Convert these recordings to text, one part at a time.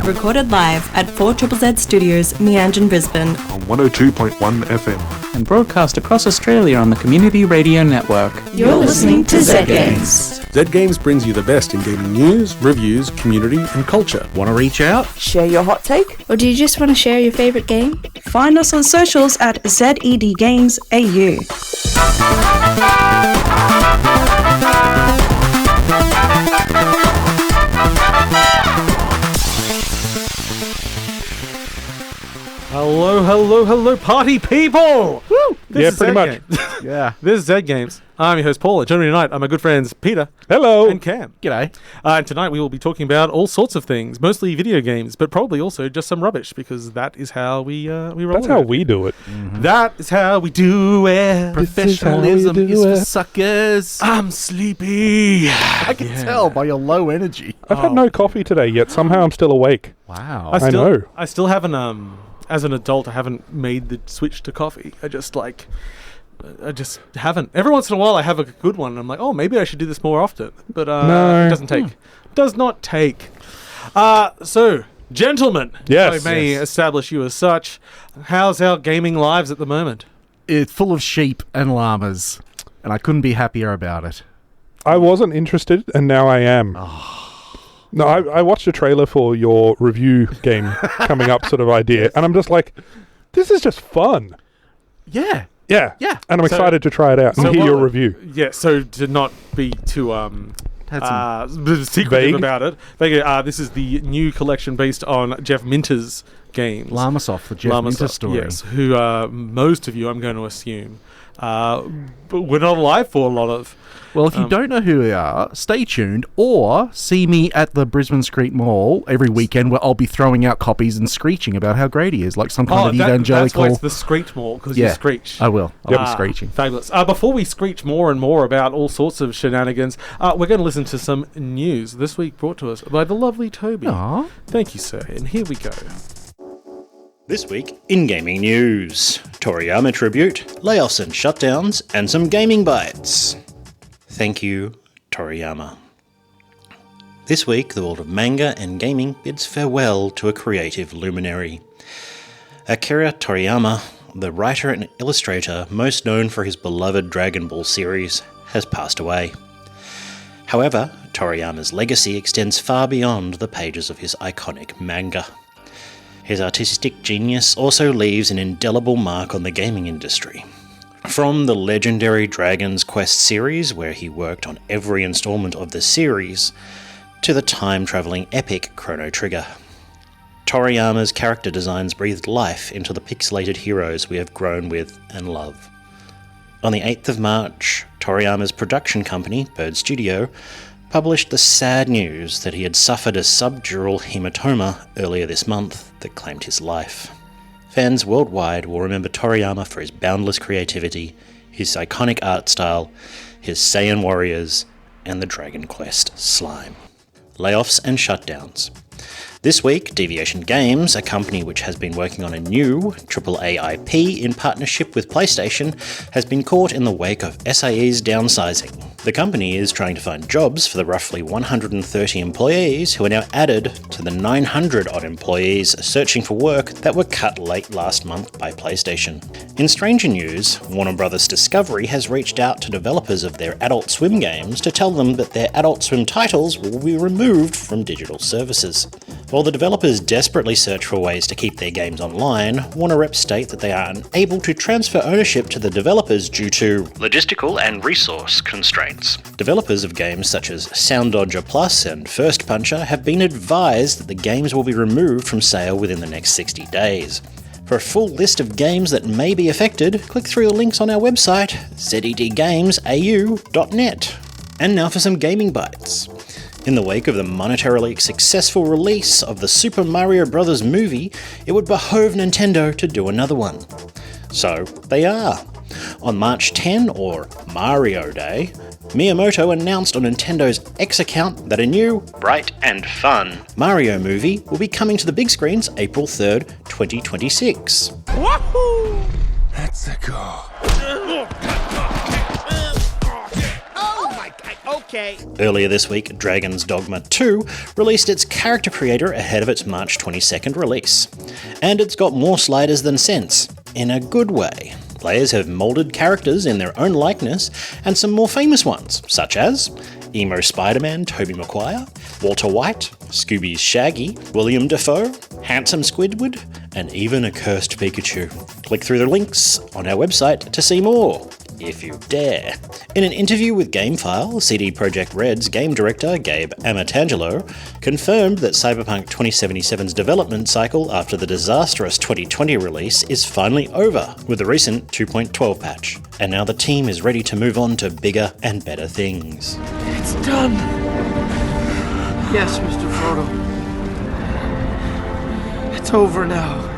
Network recorded live at 4ZZZ Studios, Meanjin, Brisbane. On 102.1 FM. And broadcast across Australia on the Community Radio Network. You're listening to Zed Games. Zed Games brings you the best in gaming news, reviews, community and culture. Want to reach out? Share your hot take? Or do you just want to share your favourite game? Find us on socials at Zed Games AU. Hello, party people! Woo! Yeah, pretty much. Yeah. This is Zed Games. I'm your host, Paul. Joining me tonight are my good friends, Peter. Hello. And Cam. G'day. And tonight we will be talking about all sorts of things, mostly video games, but probably also just some rubbish, because that is how we roll. That's how we do it. Mm-hmm. That is how we do it. Professionalism is for suckers. I'm sleepy. I can tell by your low energy. I've had no coffee today, yet somehow I'm still awake. Wow. I know. I still haven't, as an adult, I haven't made the switch to coffee. I just haven't. Every once in a while I have a good one and I'm like, oh, maybe I should do this more often. But No. it doesn't take. Does not take. So, gentlemen, Yes. if I may establish you as such, how's our gaming lives at the moment? It's full of sheep and llamas, and I couldn't be happier about it. I wasn't interested, and now I am. No, I watched a trailer for your review game coming up sort of idea, and I'm just like, this is just fun. Yeah. Yeah. Yeah. And I'm excited to try it out and hear your review. Yeah, so to not be too secretive Vague. about it, this is the new collection based on Jeff Minter's games. Llamasoft, the Jeff Minter story. Yes, who most of you, I'm going to assume, but we're not alive for a lot of. Well, if you don't know who we are, stay tuned, or see me at the Brisbane Street Mall every weekend, where I'll be throwing out copies and screeching about how great he is, like some kind of evangelical. That's why it's the Screech Mall, because you screech. I will. I'll be screeching. Fabulous. Before we screech more and more about all sorts of shenanigans, we're going to listen to some news this week brought to us by the lovely Toby. Aww. Thank you, sir. And here we go. This week in gaming news, Toriyama tribute, layoffs and shutdowns, and some gaming bites. Thank you, Toriyama. This week, the world of manga and gaming bids farewell to a creative luminary. Akira Toriyama, the writer and illustrator most known for his beloved Dragon Ball series, has passed away. However, Toriyama's legacy extends far beyond the pages of his iconic manga. His artistic genius also leaves an indelible mark on the gaming industry. From the legendary Dragon's Quest series, where he worked on every installment of the series, to the time-travelling epic Chrono Trigger. Toriyama's character designs breathed life into the pixelated heroes we have grown with and love. On the 8th of March, Toriyama's production company, Bird Studio, published the sad news that he had suffered a subdural hematoma earlier this month that claimed his life. Fans worldwide will remember Toriyama for his boundless creativity, his iconic art style, his Saiyan warriors, and the Dragon Quest slime. Layoffs and shutdowns. This week, Deviation Games, a company which has been working on a new AAA IP in partnership with PlayStation, has been caught in the wake of SAE's downsizing. The company is trying to find jobs for the roughly 130 employees who are now added to the 900-odd employees searching for work that were cut late last month by PlayStation. In stranger news, Warner Bros. Discovery has reached out to developers of their Adult Swim games to tell them that their Adult Swim titles will be removed from digital services. While the developers desperately search for ways to keep their games online, Warner reps state that they are unable to transfer ownership to the developers due to logistical and resource constraints. Developers of games such as Sound Dodger Plus and First Puncher have been advised that the games will be removed from sale within the next 60 days. For a full list of games that may be affected, click through the links on our website, zedgamesau.net. And now for some gaming bites. In the wake of the monetarily successful release of the Super Mario Bros. Movie, it would behove Nintendo to do another one. So, they are. On March 10, or Mario Day, Miyamoto announced on Nintendo's X account that a new, bright and fun Mario movie will be coming to the big screens April 3rd, 2026. Wahoo! Let's go. Okay. Earlier this week, Dragon's Dogma 2 released its character creator ahead of its March 22nd release. And it's got more sliders than sense, in a good way. Players have moulded characters in their own likeness, and some more famous ones, such as Emo Spider-Man Tobey Maguire, Walter White, Scooby's Shaggy, William Dafoe, Handsome Squidward, and even a cursed Pikachu. Click through the links on our website to see more, if you dare. In an interview with GameFile, CD Projekt Red's game director Gabe Amatangelo confirmed that Cyberpunk 2077's development cycle after the disastrous 2020 release is finally over with the recent 2.12 patch, and now the team is ready to move on to bigger and better things. It's done. Yes, Mr. Frodo. It's over now.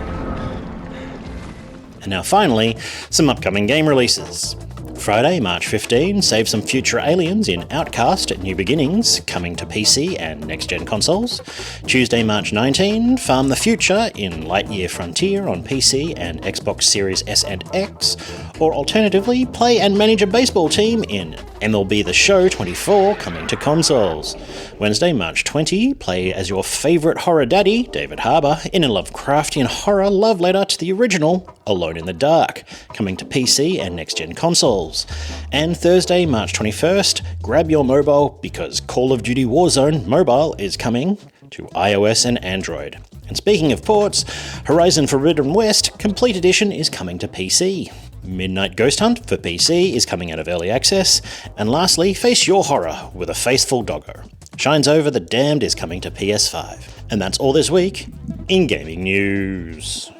And now finally, some upcoming game releases. Friday, March 15, save some future aliens in Outcast New Beginnings, coming to PC and next-gen consoles. Tuesday, March 19, farm the future in Lightyear Frontier on PC and Xbox Series S and X, or alternatively, play and manage a baseball team in MLB The Show 24, coming to consoles. Wednesday, March 20, play as your favourite horror daddy, David Harbour, in a Lovecraftian horror love letter to the original Alone in the Dark, coming to PC and next-gen consoles. And Thursday, March 21st, grab your mobile because Call of Duty Warzone Mobile is coming to iOS and Android. And speaking of ports, Horizon Forbidden West Complete Edition is coming to PC. Midnight Ghost Hunt for PC is coming out of early access. And lastly, face your horror with a faithful doggo. Shines Over the Damned is coming to PS5. And that's all this week in gaming news.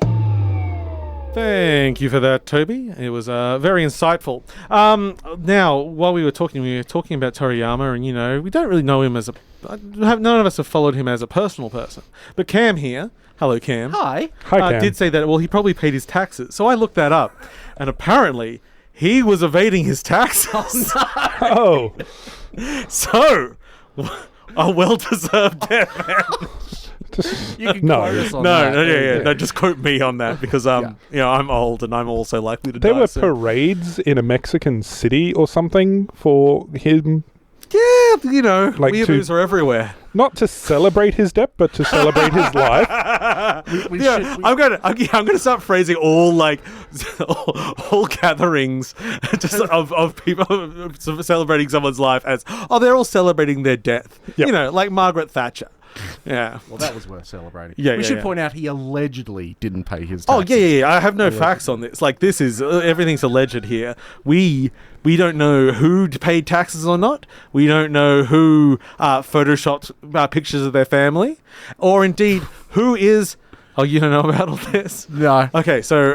Thank you for that, Toby. It was very insightful. Now, while we were talking about Toriyama, and we don't really know him as none of us have followed him as a personal person. But Cam here, hello Cam. Hi. Hi, Cam. Did say that, well, he probably paid his taxes. So I looked that up, and apparently he was evading his taxes. Oh. So, a well-deserved death, man. You can No. quote us on No, that. no, just quote me on that because I'm old and I'm also likely to die. There were soon. parades in a Mexican city or something for him, Yeah, Like weeaboos are everywhere. not to celebrate his death, but to celebrate his life. I'm gonna start phrasing all all gatherings just of people celebrating someone's life as they're all celebrating their death. Yep. Like Margaret Thatcher. Yeah. Well, that was worth celebrating. We should point out he allegedly didn't pay his taxes. Oh yeah. I have no facts on this. Like this is everything's alleged here. We don't know who paid taxes or not. We don't know who photoshopped pictures of their family, or indeed who is. Oh, you don't know about all this? No. Okay, so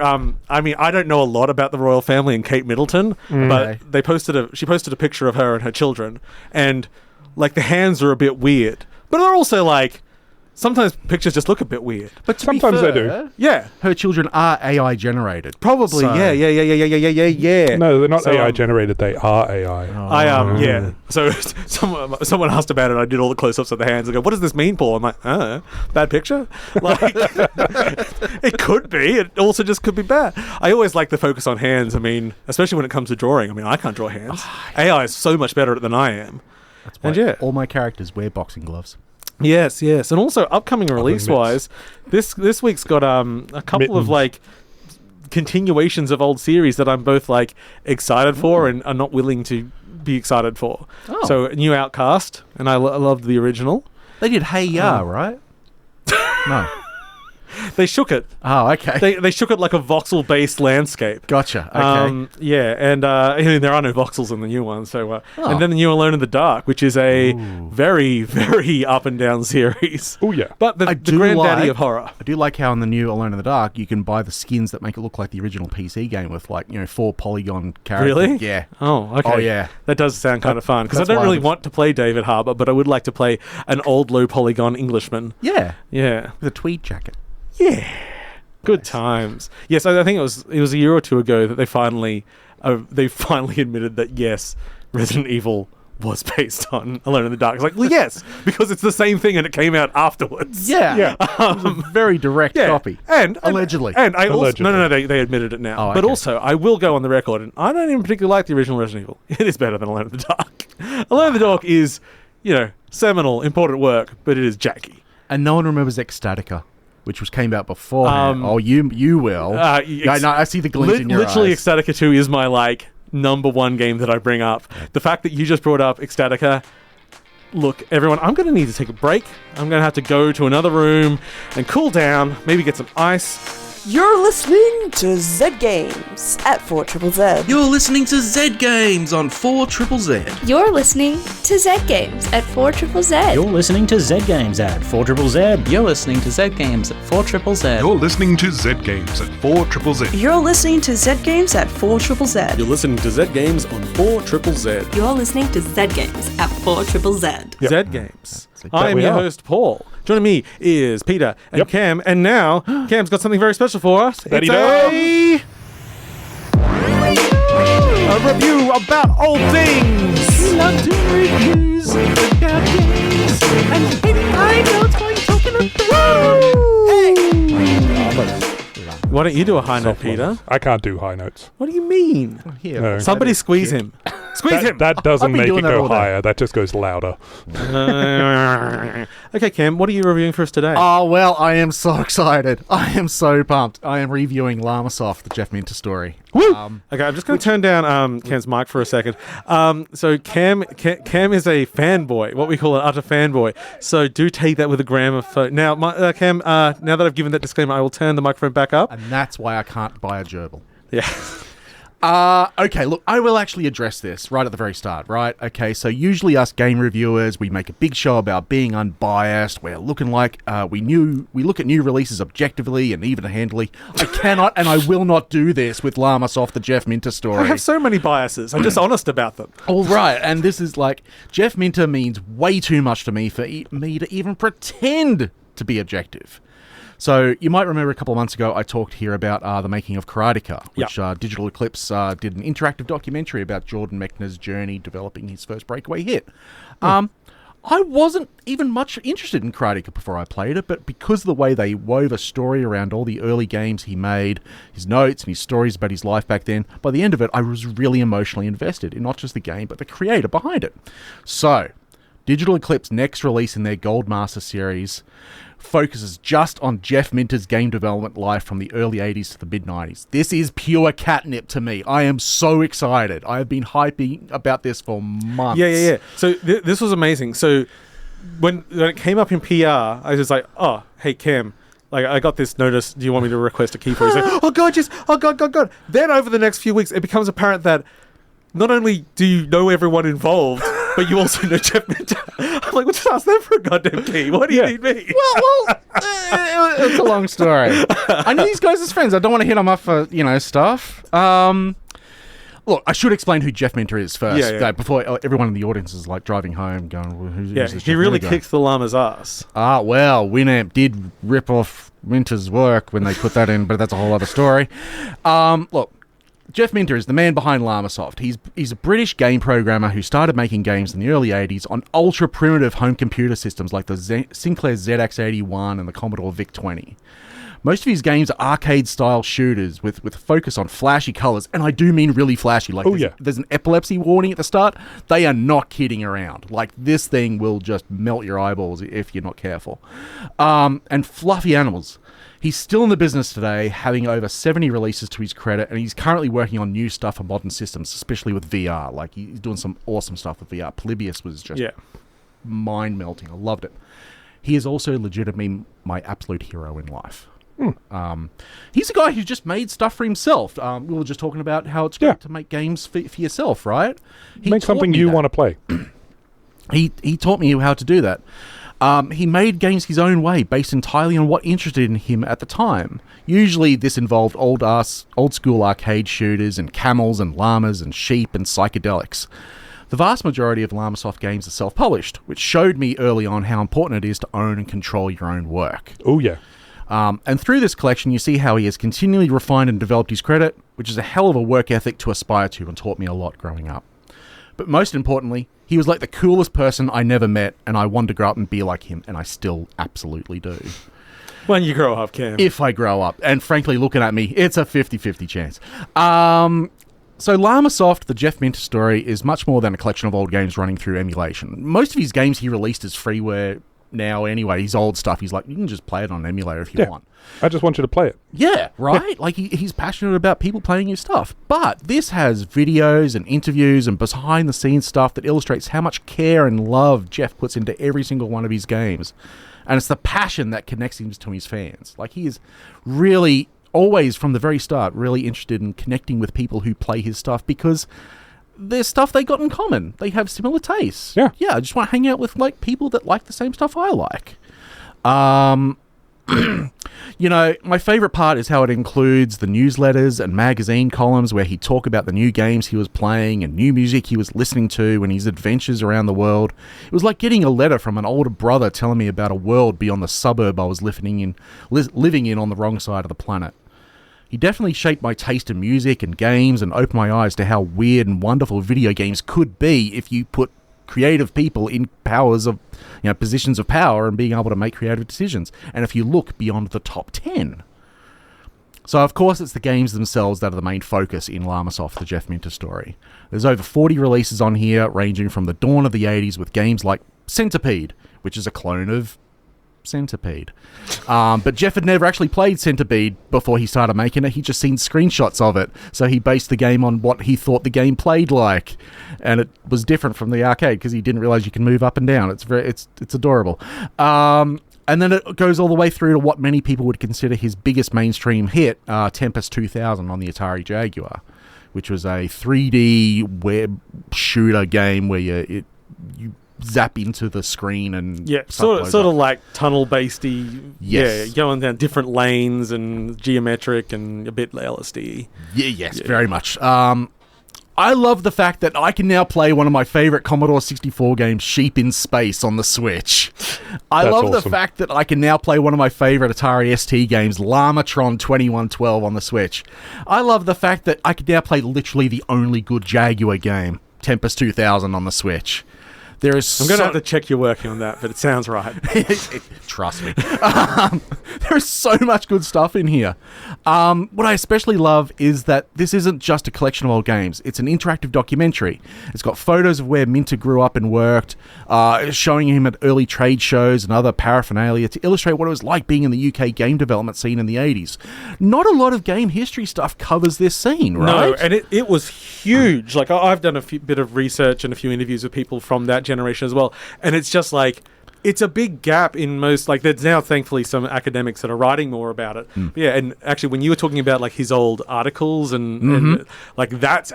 I don't know a lot about the royal family and Kate Middleton, but she posted a picture of her and her children, and the hands are a bit weird. But they're also sometimes pictures just look a bit weird. But Sometimes they do. Yeah. Her children are AI generated. Probably, So- yeah. No, they're not So, AI generated. They are AI. Yeah. So someone asked about it. I did all the close-ups of the hands. I go, "What does this mean, Paul?" I'm like, bad picture. It could be. It also just could be bad. I always like the focus on hands. I mean, especially when it comes to drawing. I mean, I can't draw hands. AI is so much better at it than I am. That's why And yeah. all my characters wear boxing gloves. Yes, and also upcoming release-wise, this week's got a couple of continuations of old series that I'm both excited for and are not willing to be excited for. Oh. So new Outcast, and I loved the original. They did Hey Ya, right? No. They shook it. Oh, okay. They shook it like a voxel-based landscape. Gotcha. Okay. And there are no voxels in the new one. So, and then the new Alone in the Dark, which is a very, very up and down series. Oh yeah. But the granddaddy of horror. I do like how in the new Alone in the Dark you can buy the skins that make it look like the original PC game with 4 polygon characters. Really? Yeah. Oh, okay. Oh, yeah. That does sound kind of fun because I that's don't why really I was- want to play David Harbour, but I would like to play an old low polygon Englishman. Yeah. Yeah. With a tweed jacket. Yeah. Good times. Yes, I think it was a year or two ago that they finally admitted that yes, Resident Evil was based on Alone in the Dark. It's like, well, yes, because it's the same thing and it came out afterwards. Yeah. It was a very direct copy. And allegedly. And I also Allegedly. no, they admitted it now. Oh, But okay. also, I will go on the record, and I don't even particularly like the original Resident Evil. It is better than Alone in the Dark. Alone in the Dark is, seminal, important work, but it is janky. And no one remembers Ecstatica, which came out before. You will. No, I see the glint in your literally, eyes. Ecstatica 2 is my, number one game that I bring up. The fact that you just brought up Ecstatica, look, everyone, I'm going to need to take a break. I'm going to have to go to another room and cool down, maybe get some ice. You're listening to Zed Games at 4ZZZ. You're listening to Zed Games on 4ZZZ. You're listening to Zed Games at 4ZZZ. You're listening to Zed Games at 4ZZZ. You're listening to Zed Games at 4ZZZ. You're listening to Zed Games at 4ZZZ. You're listening to Zed Games at 4ZZZ. You're listening to Zed Games on 4ZZZ. You're listening to Zed Games at 4ZZZ. Zed Games. I am we your are. host, Paul. Joining me is Peter and Cam, and now Cam's got something very special for us. That he It's a review about old things. We love doing reviews about games, and I know it's what you're talking about. Why don't you do a high note, Soft Peter? ones. I can't do high notes. What do you mean? Here, No. Somebody squeeze him. Squeeze him. That doesn't I've been make it doing that go all day. higher. That just goes louder. Okay, Cam, what are you reviewing for us today? Oh, well, I am so excited. I am so pumped. I am reviewing Llamasoft, the Jeff Minter story. Woo! Okay, I'm just going to turn down Cam's mic for a second. So Cam is a fanboy, what we call an utter fanboy. So do take that with a gram of now, Cam. Now that I've given that disclaimer, I will turn the microphone back up. And that's why I can't buy a gerbil. Yeah. Okay, look, I will actually address this right at the very start, right? Okay, so usually us game reviewers, we make a big show about being unbiased. We're looking like we look at new releases objectively and even-handedly. I cannot and I will not do this with Llamasoft, the Jeff Minter story. I have so many biases. I'm just honest about them. All right, and this is like, Jeff Minter means way too much to me for me to even pretend to be objective. So you might remember a couple of months ago I talked here about the making of Karateka, which Digital Eclipse did an interactive documentary about Jordan Mechner's journey developing his first Breakaway hit. I wasn't even much interested in Karateka before I played it, but because of the way they wove a story around all the early games he made, his notes and his stories about his life back then, by the end of it I was really emotionally invested in not just the game, but the creator behind it. So, Digital Eclipse next release in their Gold Master series focuses just on Jeff Minter's game development life from the early 80s to the mid-90s. This is pure catnip to me. I am so excited. I have been hyping about this for months. Yeah. So this was amazing. So when it came up in PR, I was like, oh, hey, Cam, I got this notice. Do you want me to request a key for it? He's like, oh, God, yes. Oh, God. Then over the next few weeks, it becomes apparent that not only do you know everyone involved, but you also know Jeff Minter. I'm like, well, just ask them for a goddamn key. What do you need me? Well, it's a long story. I knew these guys as friends. I don't want to hit them up for, stuff. Look, I should explain who Jeff Minter is first, before everyone in the audience is like driving home going, well, who's this he Jeff really Minter guy? kicks the llama's ass. Well, Winamp did rip off Minter's work when they put that in, but that's a whole other story. Look, Jeff Minter is the man behind Llamasoft. He's a British game programmer who started making games in the early 80s on ultra-primitive home computer systems like the Sinclair ZX81 and the Commodore VIC-20. Most of his games are arcade-style shooters with a focus on flashy colours, and I do mean really flashy. Like, there's an epilepsy warning at the start. They are not kidding around. Like, this thing will just melt your eyeballs if you're not careful. And fluffy animals. He's still in the business today, having over 70 releases to his credit, and he's currently working on new stuff for modern systems, especially with VR. Like, he's doing some awesome stuff with VR. Polybius was just mind-melting. I loved it. He is also legitimately my absolute hero in life. He's a guy who just made stuff for himself. We were just talking about how it's great to make games for yourself, right? Make something you want to play. He taught me how to do that. He made games his own way, based entirely on what interested in him at the time. Usually this involved old school arcade shooters and camels and llamas and sheep and psychedelics. The vast majority of Llamasoft games are self-published, which showed me early on how important it is to own and control your own work. Oh, yeah. And through this collection, you see how he has continually refined and developed his credit, which is a hell of a work ethic to aspire to and taught me a lot growing up. But most importantly, he was like the coolest person I never met, and I wanted to grow up and be like him, and I still absolutely do. When you grow up, Cam. If I grow up. And frankly, looking at me, it's a 50-50 chance. So Llamasoft, the Jeff Minter story, is much more than a collection of old games running through emulation. Most of his games he released as freeware now anyway. His old stuff, he's like, you can just play it on an emulator if you want. I just want you to play it. Yeah, right? Yeah. Like, he's passionate about people playing his stuff. But this has videos and interviews and behind-the-scenes stuff that illustrates how much care and love Jeff puts into every single one of his games. And it's the passion that connects him to his fans. Like, he is really, always from the very start, really interested in connecting with people who play his stuff because there's stuff they got in common. They have similar tastes. Yeah. Yeah, I just want to hang out with, like, people that like the same stuff I like. You know, my favorite part is how it includes the newsletters and magazine columns where he'd talk about the new games he was playing and new music he was listening to and his adventures around the world. It was like getting a letter from an older brother telling me about a world beyond the suburb I was living in on the wrong side of the planet. He definitely shaped my taste in music and games and opened my eyes to how weird and wonderful video games could be if you put creative people in positions of power and being able to make creative decisions. And if you look beyond the top 10. So, of course, it's the games themselves that are the main focus in Llamasoft, the Jeff Minter story. There's over 40 releases on here, ranging from the dawn of the 80s with games like Centipede, which is a clone of Centipede. But Jeff had never actually played Centipede before he started making it. He'd just seen screenshots of it. So he based the game on what he thought the game played like. And it was different from the arcade because he didn't realize you can move up and down. It's adorable. And then it goes all the way through to what many people would consider his biggest mainstream hit, Tempest 2000 on the Atari Jaguar, which was a 3D web shooter game where you zap into the screen and sort of like tunnel-basedy. Yes. Going down different lanes and geometric and a bit LSD. Yes, very much. I love the fact that I can now play one of my favorite Commodore 64 games, Sheep in Space, on the Switch. I love the fact that I can now play one of my favorite Atari ST games, Llamatron 2112, on the Switch. I love the fact that I can now play literally the only good Jaguar game, Tempest 2000, on the Switch. I'm going to have to check you're working on that, but it sounds right. Trust me. There is so much good stuff in here. What I especially love is that this isn't just a collection of old games. It's an interactive documentary. It's got photos of where Minter grew up and worked, showing him at early trade shows and other paraphernalia to illustrate what it was like being in the UK game development scene in the 80s. Not a lot of game history stuff covers this scene, right? No, and it was huge. Like, I've done a bit of research and a few interviews with people from that generation as well, and it's just like it's a big gap in most, like, there's now thankfully some academics that are writing more about it. Yeah, and actually when you were talking about like his old articles and like that's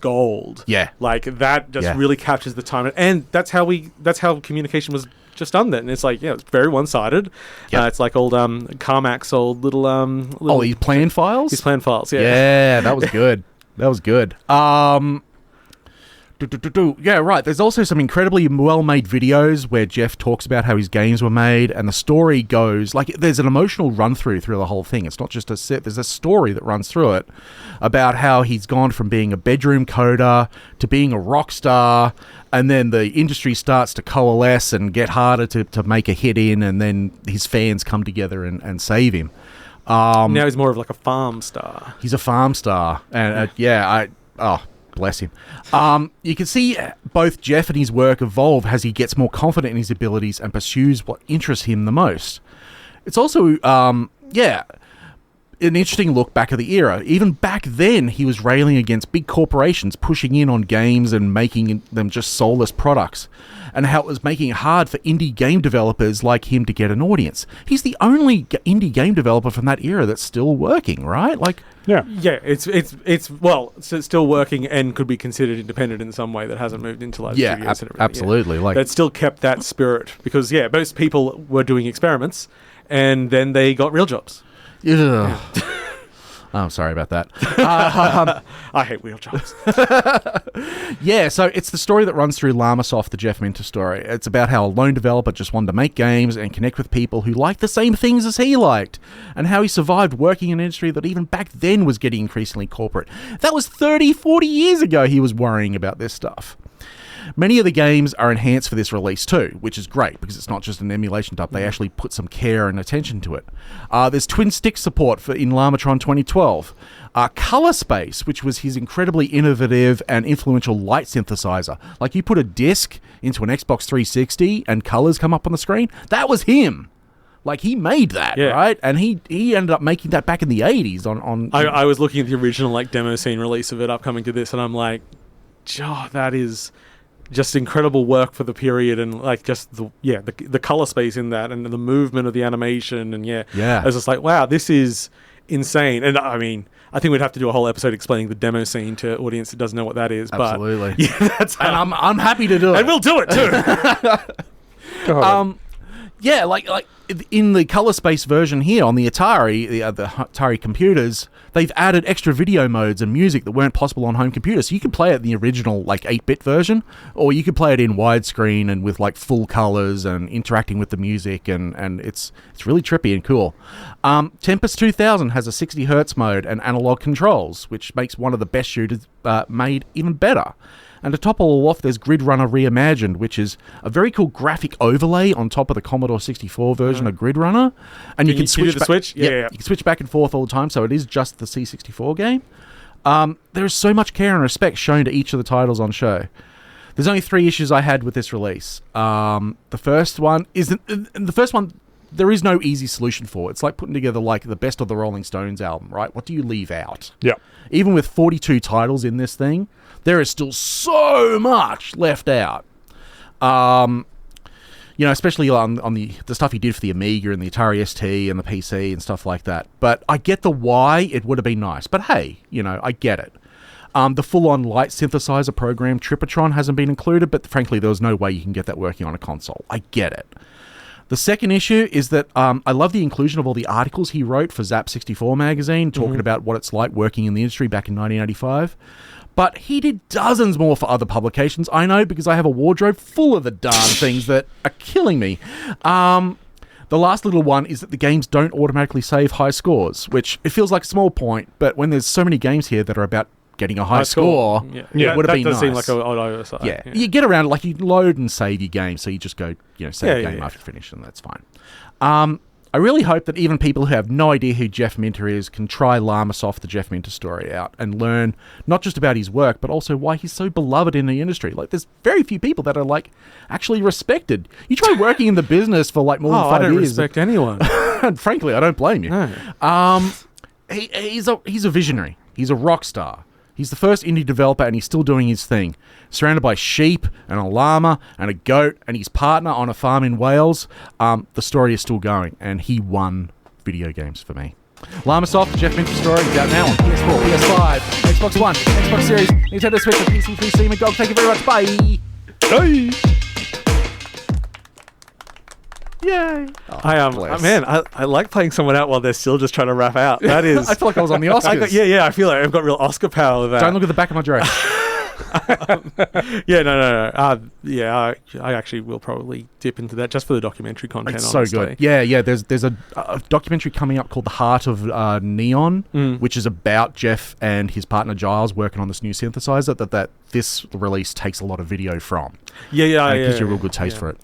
gold. Yeah, like that just really captures the time, and that's how communication was just done then. And it's like, it's very one-sided. It's like old Carmack's old little his plan files. His plan files. Yeah, that was good. That was good. Yeah, right. There's also some incredibly well-made videos where Jeff talks about how his games were made, and the story goes, like, there's an emotional run-through through the whole thing. It's not just a set. There's a story that runs through it about how he's gone from being a bedroom coder to being a rock star, and then the industry starts to coalesce and get harder to make a hit in, and then his fans come together and save him. Now he's more of like a farm star. He's a farm star. And bless him. You can see both Jeff and his work evolve as he gets more confident in his abilities and pursues what interests him the most. It's also, an interesting look back at the era. Even back then, he was railing against big corporations pushing in on games and making them just soulless products, and how it was making it hard for indie game developers like him to get an audience. He's the only indie game developer from that era that's still working, right? Like, it's still working and could be considered independent in some way that hasn't moved into like studios and everything. Absolutely. Like, that still kept that spirit because most people were doing experiments and then they got real jobs. I Oh, sorry about that. I hate wheel jobs. Yeah, so it's the story that runs through Llamasoft, the Jeff Minter story. It's about how a lone developer just wanted to make games and connect with people who like the same things as he liked, and how he survived working in an industry that even back then was getting increasingly corporate. That was 30, 40 years ago he was worrying about this stuff. Many of the games are enhanced for this release too, which is great because it's not just an emulation dub. They actually put some care and attention to it. There's twin stick support in Llamatron 2012. Color Space, which was his incredibly innovative and influential light synthesizer. Like you put a disc into an Xbox 360 and colors come up on the screen. That was him. Like, he made that, right? And he ended up making that back in the 80s on I was looking at the original like demo scene release of it upcoming to this, and I'm like, oh, that is just incredible work for the period, and like just the color space in that, and the movement of the animation, and I was just like, wow, this is insane. And I mean, I think we'd have to do a whole episode explaining the demo scene to audience that doesn't know what that is. Absolutely. But yeah, that's how, and I'm happy to do it, and we'll do it too. Yeah, like in the color space version here on the Atari, the Atari computers, they've added extra video modes and music that weren't possible on home computers. So you can play it in the original like 8-bit version, or you could play it in widescreen and with like full colors and interacting with the music, and it's really trippy and cool. Tempest 2000 has a 60 hertz mode and analog controls, which makes one of the best shooters made even better. And to top it all off, there's Grid Runner Reimagined, which is a very cool graphic overlay on top of the Commodore 64 version of Grid Runner. And you can switch the switch? Yeah. You can switch back and forth all the time, so it is just the C64 game. There is so much care and respect shown to each of the titles on show. There's only 3 issues I had with this release. The first one, there is no easy solution for. It's like putting together like the best of the Rolling Stones album, right? What do you leave out? Yeah. Even with 42 titles in this thing, there is still so much left out. Especially on the stuff he did for the Amiga and the Atari ST and the PC and stuff like that. But I get the why it would have been nice. But hey, I get it. The full-on light synthesizer program Tripitron hasn't been included, but frankly, there was no way you can get that working on a console. I get it. The second issue is that I love the inclusion of all the articles he wrote for Zap 64 magazine, talking about what it's like working in the industry back in 1985. But he did dozens more for other publications, I know, because I have a wardrobe full of the darn things that are killing me. The last little one is that the games don't automatically save high scores, which it feels like a small point, but when there's so many games here that are about getting a high score, it would have been nice. That does seem like an odd oversight. Yeah, you get around, like you load and save your game, so you just go, save the game after you finish, and that's fine. I really hope that even people who have no idea who Jeff Minter is can try Llamasoft, the Jeff Minter story out, and learn not just about his work, but also why he's so beloved in the industry. Like, there's very few people that are, like, actually respected. You try working in the business for, like, more than 5 years. I don't respect anyone. And frankly, I don't blame you. No. He's a visionary. He's a rock star. He's the first indie developer, and he's still doing his thing. Surrounded by sheep and a llama and a goat and his partner on a farm in Wales, the story is still going, and he won video games for me. Llamasoft, the Jeff Minter story, is out now on PS4, PS5, Xbox One, Xbox Series, Nintendo Switch, and PC through Steam and GOG. Thank you very much. Bye. Bye. Yay. I like playing someone out while they're still just trying to rap out. That is... I feel like I was on the Oscars. I feel like I've got real Oscar power with that. Don't look at the back of my dress. No. I actually will probably dip into that just for the documentary content. It's honestly. So good. Yeah. There's a documentary coming up called The Heart of Neon, which is about Jeff and his partner Giles working on this new synthesizer that this release takes a lot of video from. It gives you a real good taste for it.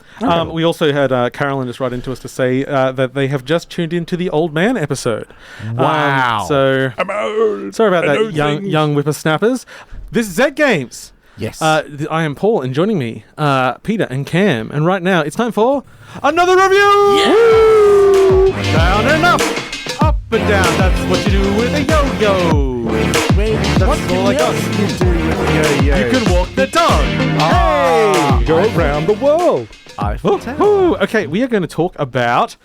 We also had Carolyn just write into us to say that they have just tuned into the Old Man episode. Wow. Sorry about that, young whippersnappers. This is Zed Games. Yes. I am Paul, and joining me, Peter and Cam. And right now, it's time for another review! Yeah! Down and up and down. That's what you do with a yo-yo. That's all I got. You do with a yo-yo? You can walk the dog. Hey! Go around the world. Okay, we are going to talk about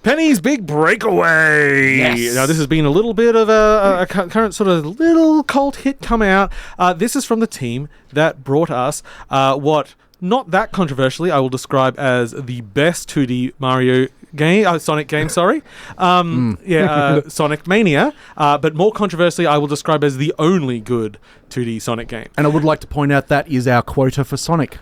Penny's Big Breakaway. Yes. Now, this has been a little bit of a current sort of little cult hit come out. This is from the team that brought us what not that controversially, I will describe as the best 2D Mario game, Sonic game, sorry. Sonic Mania. But more controversially, I will describe as the only good 2D Sonic game. And I would like to point out that is our quota for Sonic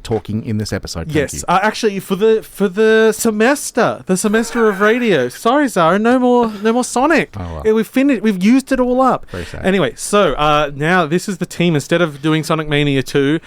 talking in this episode. Yes, actually, for the semester of radio. Sorry, Zara, no more Sonic. Oh, well. Yeah, we've finished. We've used it all up. Very sad. Anyway, so now this is the team. Instead of doing Sonic Mania 2,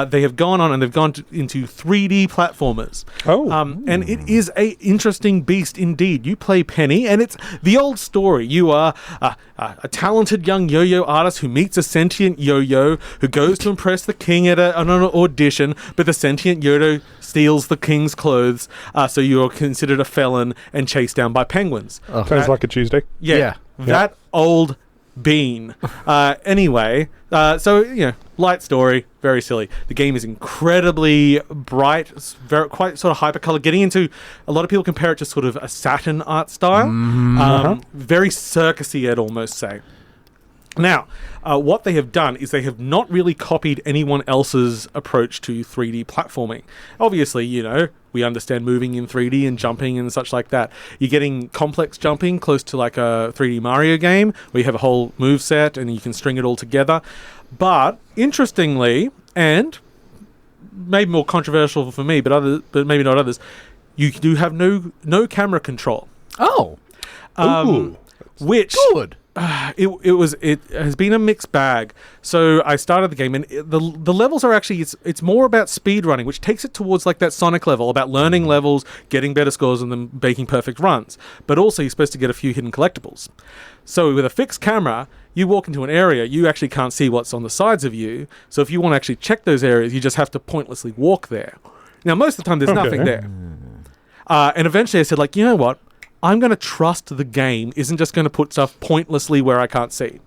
they have gone on and they've gone into 3D platformers. Oh, and it is a interesting beast indeed. You play Penny, and it's the old story. You are a talented young yo-yo artist who meets a sentient yo-yo who goes to impress the king at an audition, but the sentient yo-yo steals the king's clothes, so you're considered a felon and chased down by penguins. Sounds like a Tuesday. Yeah. That old bean. Anyway, so, light story, very silly. The game is incredibly bright, it's quite sort of hyper-colored, getting into, a lot of people compare it to sort of a Saturn art style. Very circusy, I'd almost say. Now, what they have done is they have not really copied anyone else's approach to 3D platforming. Obviously, we understand moving in 3D and jumping and such like that. You're getting complex jumping close to like a 3D Mario game where you have a whole move set and you can string it all together. But interestingly, and maybe more controversial for me, but maybe not others, you do have no camera control. Oh, which good. It has been a mixed bag. So I started the game, and the levels are actually it's more about speed running, which takes it towards like that Sonic level, about learning levels, getting better scores, and then making perfect runs. But also, you're supposed to get a few hidden collectibles. So with a fixed camera, you walk into an area, you actually can't see what's on the sides of you. So if you want to actually check those areas, you just have to pointlessly walk there. Now, most of the time, there's nothing there. And eventually, I said, like, you know what? I'm going to trust the game isn't just going to put stuff pointlessly where I can't see.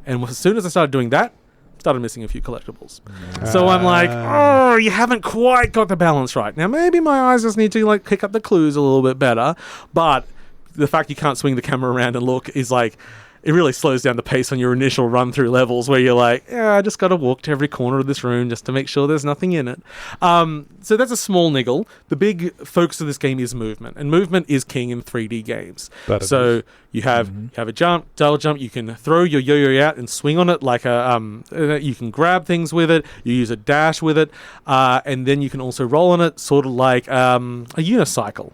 And as soon as I started doing that, I started missing a few collectibles. So I'm like, oh, you haven't quite got the balance right. Now, maybe my eyes just need to like pick up the clues a little bit better. But the fact you can't swing the camera around and look is like, it really slows down the pace on your initial run through levels where you're like, I just got to walk to every corner of this room just to make sure there's nothing in it. So that's a small niggle. The big focus of this game is movement, and movement is king in 3D games. So you have a jump, double jump. You can throw your yo-yo out and swing on it like you can grab things with it. You use a dash with it, and then you can also roll on it, sort of like a unicycle.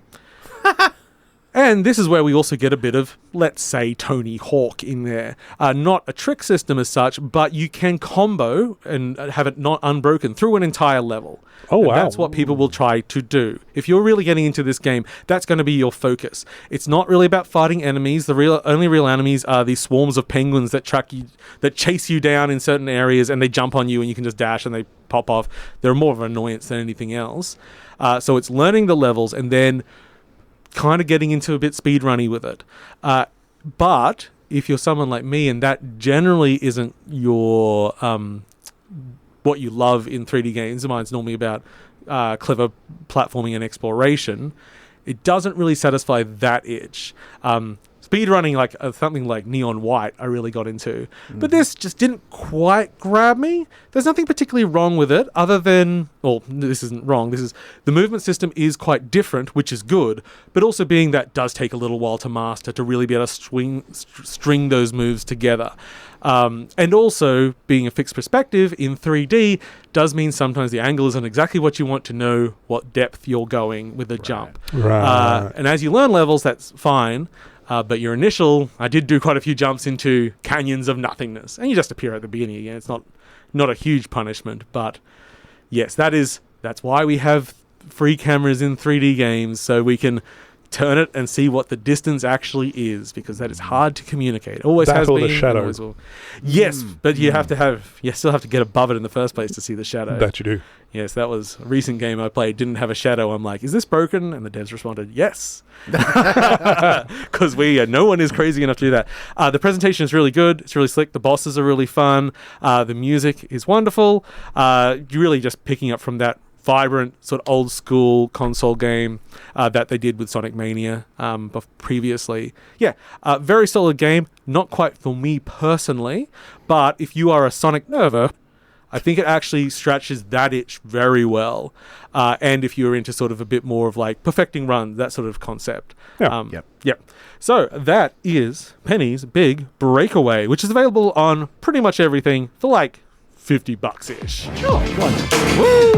And this is where we also get a bit of, let's say, Tony Hawk in there. Not a trick system as such, but you can combo and have it not unbroken through an entire level. Oh, wow. That's what people will try to do. If you're really getting into this game, that's going to be your focus. It's not really about fighting enemies. The only real enemies are these swarms of penguins that chase you down in certain areas, and they jump on you and you can just dash and they pop off. They're more of an annoyance than anything else. So it's learning the levels and then kind of getting into a bit speedrunny with it. But if you're someone like me and that generally isn't your what you love in 3D games, mine's normally about clever platforming and exploration, it doesn't really satisfy that itch. Speedrunning, like something like Neon White, I really got into. But this just didn't quite grab me. There's nothing particularly wrong with it, other than, well, this isn't wrong. The movement system is quite different, which is good, but also being that does take a little while to master to really be able to string those moves together. And also, being a fixed perspective in 3D does mean sometimes the angle isn't exactly what you want to know what depth you're going with a jump. And as you learn levels, that's fine. But your initial, I did do quite a few jumps into canyons of nothingness, and you just appear at the beginning again. It's not a huge punishment, but yes, that's why we have free cameras in 3D games, so we can turn it and see what the distance actually is, because that is hard to communicate. Always has been. The shadow. Always will. Yes, but you still have to get above it in the first place to see the shadow. That you do. Yes, that was a recent game I played, didn't have a shadow. I'm like, is this broken? And the devs responded, yes. Because no one is crazy enough to do that. The presentation is really good. It's really slick. The bosses are really fun. The music is wonderful. You're really just picking up from that vibrant sort of old school console game that they did with Sonic Mania previously. Very solid game. Not quite for me personally, but if you are a Sonic nerver, I think it actually scratches that itch very well. And if you're into sort of a bit more of like perfecting runs, that sort of concept. Yeah. Yep. So that is Penny's Big Breakaway, which is available on pretty much everything for like $50-ish. Sure, why not? Woo!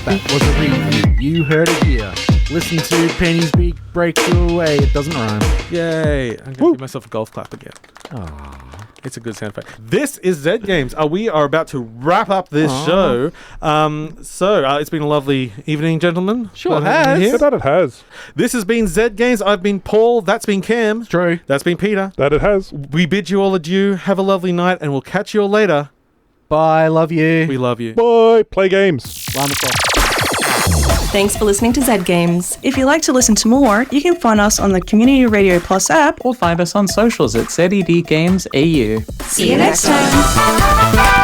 That was a review. You heard it here. Listen to Penny's Big Breakaway. It doesn't rhyme. Yay. I'm going to give myself a golf clap again. Aww. It's a good sound effect. This is Zed Games. We are about to wrap up this show. It's been a lovely evening, gentlemen. Sure has. I bet it has. This has been Zed Games. I've been Paul. That's been Cam. It's true. That's been Peter. That it has. We bid you all adieu. Have a lovely night, and we'll catch you all later. Bye. Love you. We love you. Bye. Play games. Llamasoft. Thanks for listening to Zed Games. If you'd like to listen to more, you can find us on the Community Radio Plus app. Or find us on socials at ZED Games AU. See you next time.